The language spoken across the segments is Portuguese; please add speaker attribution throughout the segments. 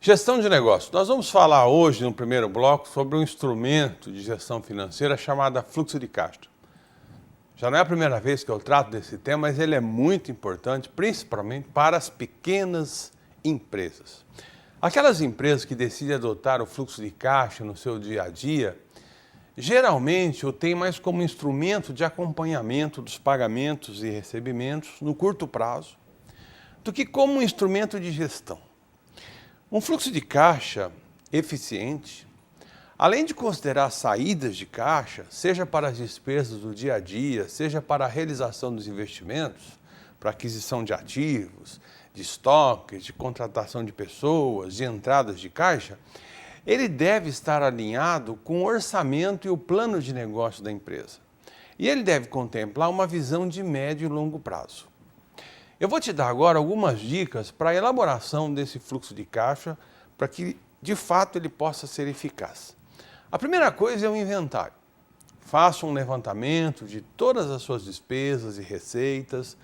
Speaker 1: Gestão de negócio. Nós vamos falar hoje, no primeiro bloco, sobre um instrumento de gestão financeira chamado fluxo de caixa. Já não é a primeira vez que eu trato desse tema, mas ele é muito importante, principalmente para as pequenas empresas. Aquelas empresas que decidem adotar o fluxo de caixa no seu dia a dia, geralmente o têm mais como instrumento de acompanhamento dos pagamentos e recebimentos no curto prazo, do que como um instrumento de gestão. Um fluxo de caixa eficiente, além de considerar saídas de caixa, seja para as despesas do dia a dia, seja para a realização dos investimentos, para aquisição de ativos, de estoques, de contratação de pessoas, de entradas de caixa, ele deve estar alinhado com o orçamento e o plano de negócio da empresa. E ele deve contemplar uma visão de médio e longo prazo. Eu vou te dar agora algumas dicas para a elaboração desse fluxo de caixa para que, de fato, ele possa ser eficaz. A primeira coisa é o inventário. Faça um levantamento de todas as suas despesas e receitas,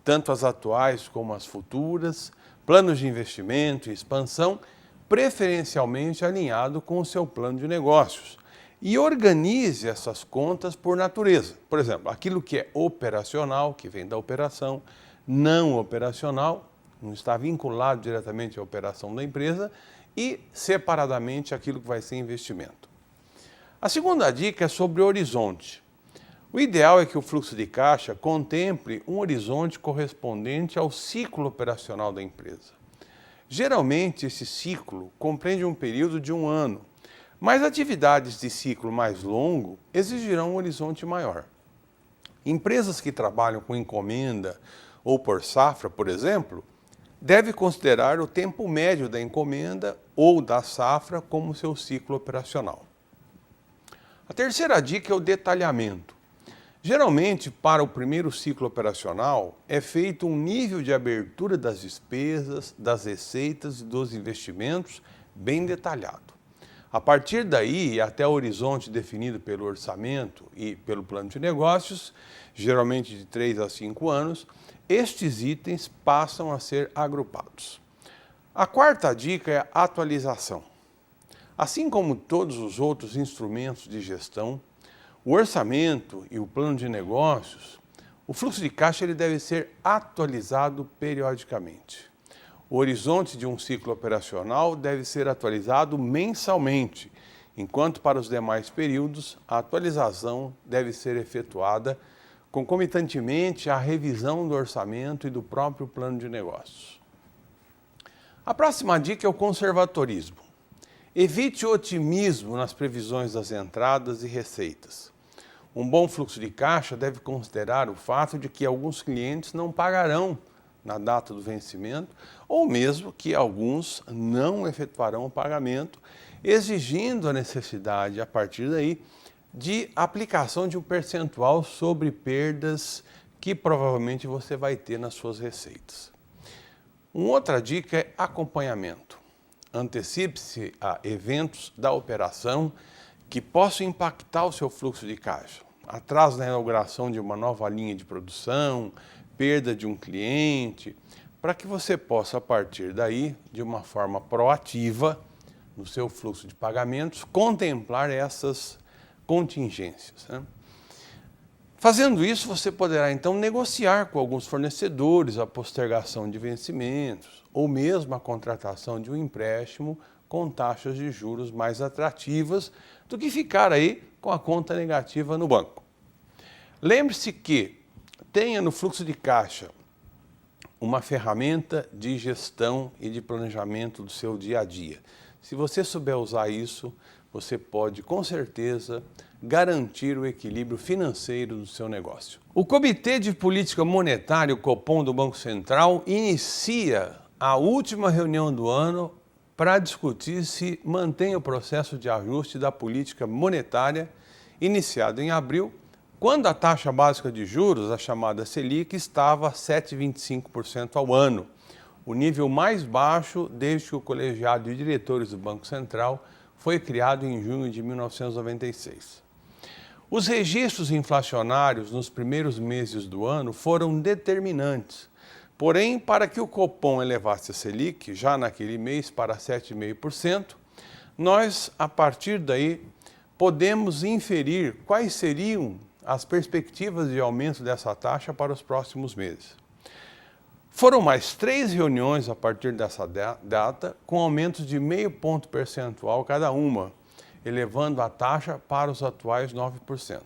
Speaker 1: tanto as atuais como as futuras, planos de investimento e expansão, preferencialmente alinhado com o seu plano de negócios. E organize essas contas por natureza. Por exemplo, aquilo que é operacional, que vem da operação, não operacional, não está vinculado diretamente à operação da empresa, e separadamente aquilo que vai ser investimento. A segunda dica é sobre o horizonte. O ideal é que o fluxo de caixa contemple um horizonte correspondente ao ciclo operacional da empresa. Geralmente, esse ciclo compreende um período de 1 ano, mas atividades de ciclo mais longo exigirão um horizonte maior. Empresas que trabalham com encomenda ou por safra, por exemplo, deve considerar o tempo médio da encomenda ou da safra como seu ciclo operacional. A terceira dica é o detalhamento. Geralmente, para o primeiro ciclo operacional, é feito um nível de abertura das despesas, das receitas e dos investimentos bem detalhado. A partir daí, até o horizonte definido pelo orçamento e pelo plano de negócios, geralmente de 3 a 5 anos, estes itens passam a ser agrupados. A quarta dica é a atualização. Assim como todos os outros instrumentos de gestão, o orçamento e o plano de negócios, o fluxo de caixa ele deve ser atualizado periodicamente. O horizonte de um ciclo operacional deve ser atualizado mensalmente, enquanto para os demais períodos a atualização deve ser efetuada concomitantemente à revisão do orçamento e do próprio plano de negócios. A próxima dica é o conservadorismo. Evite o otimismo nas previsões das entradas e receitas. Um bom fluxo de caixa deve considerar o fato de que alguns clientes não pagarão na data do vencimento, ou mesmo que alguns não efetuarão o pagamento, exigindo a necessidade, a partir daí, de aplicação de um percentual sobre perdas que provavelmente você vai ter nas suas receitas. Uma outra dica é acompanhamento. Antecipe-se a eventos da operação que possam impactar o seu fluxo de caixa. Atraso na inauguração de uma nova linha de produção, perda de um cliente, para que você possa, a partir daí, de uma forma proativa, no seu fluxo de pagamentos, contemplar essas contingências. Fazendo isso, você poderá então negociar com alguns fornecedores a postergação de vencimentos ou mesmo a contratação de um empréstimo com taxas de juros mais atrativas do que ficar aí com a conta negativa no banco. Lembre-se que tenha no fluxo de caixa uma ferramenta de gestão e de planejamento do seu dia a dia. Se você souber usar isso, você pode, com certeza, garantir o equilíbrio financeiro do seu negócio. O Comitê de Política Monetária, o Copom do Banco Central, inicia a última reunião do ano para discutir se mantém o processo de ajuste da política monetária iniciado em abril, quando a taxa básica de juros, a chamada Selic, estava a 7,25% ao ano, o nível mais baixo desde que o colegiado de diretores do Banco Central foi criado em junho de 1996. Os registros inflacionários nos primeiros meses do ano foram determinantes Porém, para que o Copom elevasse a Selic, já naquele mês, para 7,5%, nós, a partir daí, podemos inferir quais seriam as perspectivas de aumento dessa taxa para os próximos meses. Foram mais 3 reuniões a partir dessa data, com aumentos de 0,5 ponto percentual cada uma, elevando a taxa para os atuais 9%.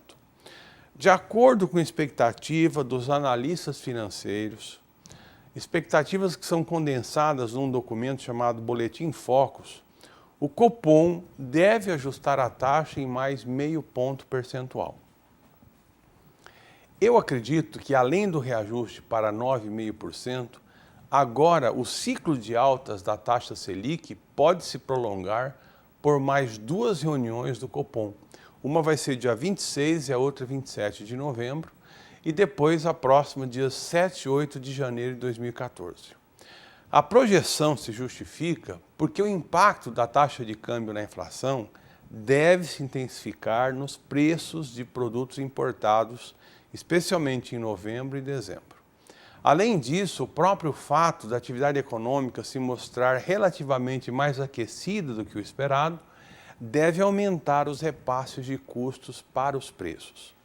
Speaker 1: De acordo com a expectativa dos analistas financeiros, expectativas que são condensadas num documento chamado Boletim Focus, o Copom deve ajustar a taxa em mais 0,5 ponto percentual. Eu acredito que, além do reajuste para 9,5%, agora o ciclo de altas da taxa Selic pode se prolongar por mais 2 reuniões do Copom. Uma vai ser dia 26 e a outra 27 de novembro, e depois a próxima dia 7 e 8 de janeiro de 2014. A projeção se justifica porque o impacto da taxa de câmbio na inflação deve se intensificar nos preços de produtos importados, especialmente em novembro e dezembro. Além disso, o próprio fato da atividade econômica se mostrar relativamente mais aquecida do que o esperado deve aumentar os repasses de custos para os preços.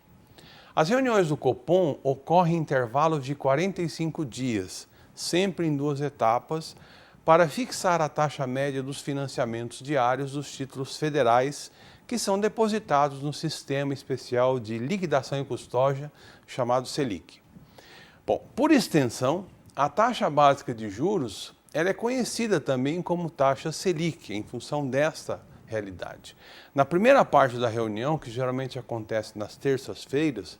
Speaker 1: As reuniões do Copom ocorrem em intervalos de 45 dias, sempre em 2 etapas, para fixar a taxa média dos financiamentos diários dos títulos federais que são depositados no Sistema Especial de Liquidação e Custódia, chamado Selic. Bom, por extensão, a taxa básica de juros ela é conhecida também como taxa Selic, em função desta realidade. Na primeira parte da reunião, que geralmente acontece nas terças-feiras,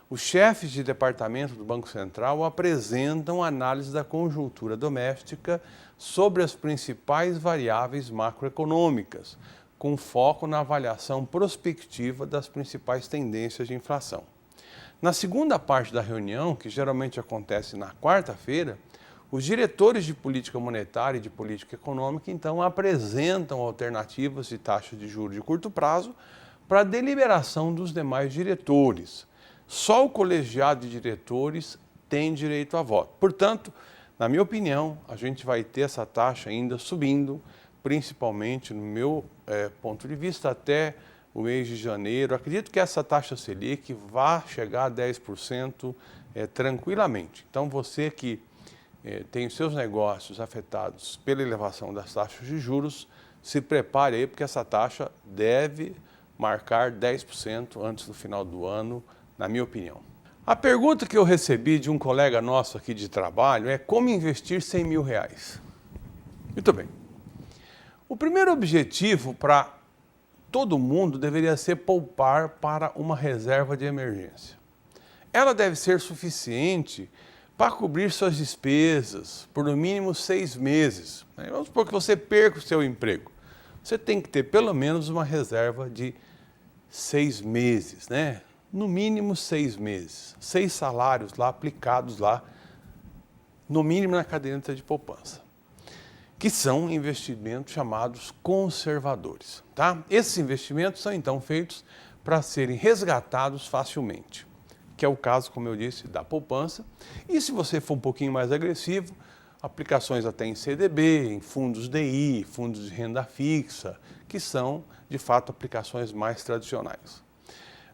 Speaker 1: os chefes de departamento do Banco Central apresentam análise da conjuntura doméstica sobre as principais variáveis macroeconômicas, com foco na avaliação prospectiva das principais tendências de inflação. Na segunda parte da reunião, que geralmente acontece na quarta-feira, os diretores de política monetária e de política econômica, então, apresentam alternativas de taxa de juros de curto prazo para a deliberação dos demais diretores. Só o colegiado de diretores tem direito a voto. Portanto, na minha opinião, a gente vai ter essa taxa ainda subindo, principalmente, no meu ponto de vista, até o mês de janeiro. Acredito que essa taxa Selic vai chegar a 10% tranquilamente. Então, você que tem os seus negócios afetados pela elevação das taxas de juros, se prepare aí, porque essa taxa deve marcar 10% antes do final do ano, na minha opinião. A pergunta que eu recebi de um colega nosso aqui de trabalho é como investir R$100 mil. Muito bem. O primeiro objetivo para todo mundo deveria ser poupar para uma reserva de emergência. Ela deve ser suficiente para cobrir suas despesas por no mínimo 6 meses. Vamos supor que você perca o seu emprego. Você tem que ter pelo menos uma reserva de 6 meses, né? No mínimo 6 meses. 6 salários lá aplicados lá, no mínimo na caderneta de poupança, que são investimentos chamados conservadores, tá? Esses investimentos são então feitos para serem resgatados facilmente, que é o caso, como eu disse, da poupança. E se você for um pouquinho mais agressivo, aplicações até em CDB, em fundos DI, fundos de renda fixa, que são, de fato, aplicações mais tradicionais.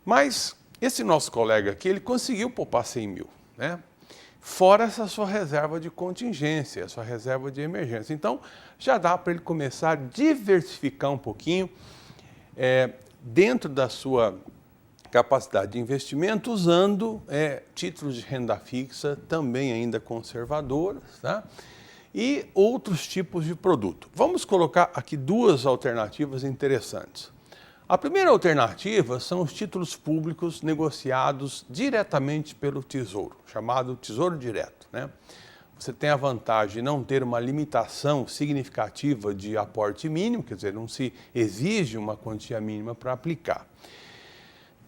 Speaker 1: Mas esse nosso colega aqui, ele conseguiu poupar 100 mil, né? Fora essa sua reserva de contingência, a sua reserva de emergência. Então, já dá para ele começar a diversificar um pouquinho dentro da sua capacidade de investimento, usando títulos de renda fixa, também ainda conservadoras, tá? E outros tipos de produto. Vamos colocar aqui 2 alternativas interessantes. A primeira alternativa são os títulos públicos negociados diretamente pelo Tesouro, chamado Tesouro Direto, né? Você tem a vantagem de não ter uma limitação significativa de aporte mínimo, quer dizer, não se exige uma quantia mínima para aplicar.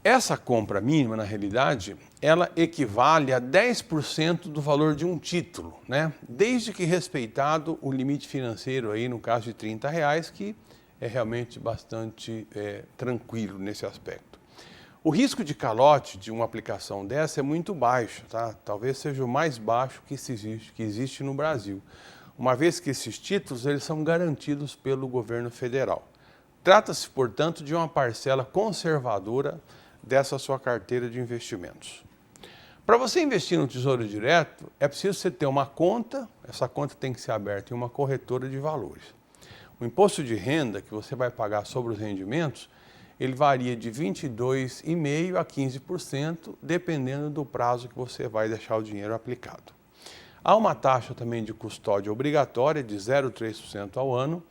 Speaker 1: Essa compra mínima, na realidade, ela equivale a 10% do valor de um título, né? Desde que respeitado o limite financeiro, aí, no caso de R$30, que é realmente bastante tranquilo nesse aspecto. O risco de calote de uma aplicação dessa é muito baixo, tá? Talvez seja o mais baixo que existe no Brasil, uma vez que esses títulos eles são garantidos pelo governo federal. Trata-se, portanto, de uma parcela conservadora dessa sua carteira de investimentos. Para você investir no Tesouro Direto, é preciso você ter uma conta, essa conta tem que ser aberta em uma corretora de valores. O imposto de renda que você vai pagar sobre os rendimentos, ele varia de 22,5% a 15%, dependendo do prazo que você vai deixar o dinheiro aplicado. Há uma taxa também de custódia obrigatória de 0,3% ao ano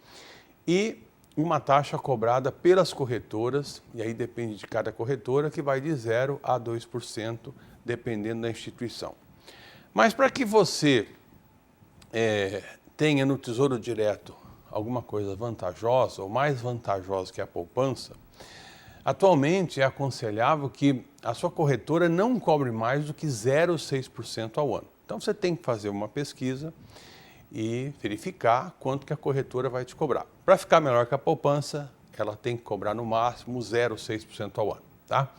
Speaker 1: e uma taxa cobrada pelas corretoras, e aí depende de cada corretora, que vai de 0% a 2%, dependendo da instituição. Mas para que você tenha no Tesouro Direto alguma coisa vantajosa ou mais vantajosa que a poupança, atualmente é aconselhável que a sua corretora não cobre mais do que 0,6% ao ano. Então você tem que fazer uma pesquisa e verificar quanto que a corretora vai te cobrar. Para ficar melhor que a poupança, ela tem que cobrar no máximo 0,6% ao ano, tá?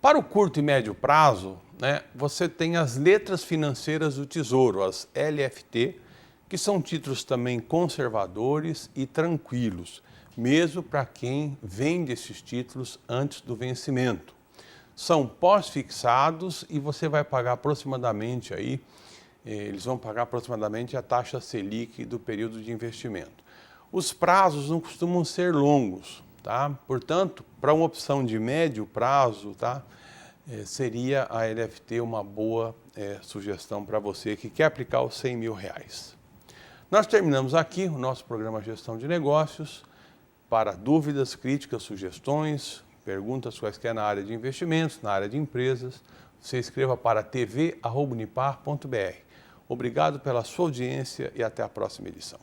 Speaker 1: Para o curto e médio prazo, você tem as letras financeiras do Tesouro, as LFT, que são títulos também conservadores e tranquilos, mesmo para quem vende esses títulos antes do vencimento. São pós-fixados e você vai pagar aproximadamente aí, eles vão pagar aproximadamente a taxa Selic do período de investimento. Os prazos não costumam ser longos, tá? Portanto, para uma opção de médio prazo, tá? Seria a LFT uma boa sugestão para você que quer aplicar os R$100 mil. Nós terminamos aqui o nosso programa Gestão de Negócios. Para dúvidas, críticas, sugestões, perguntas quaisquer na área de investimentos, na área de empresas, você escreva para tv@unipar.br. Obrigado pela sua audiência e até a próxima edição.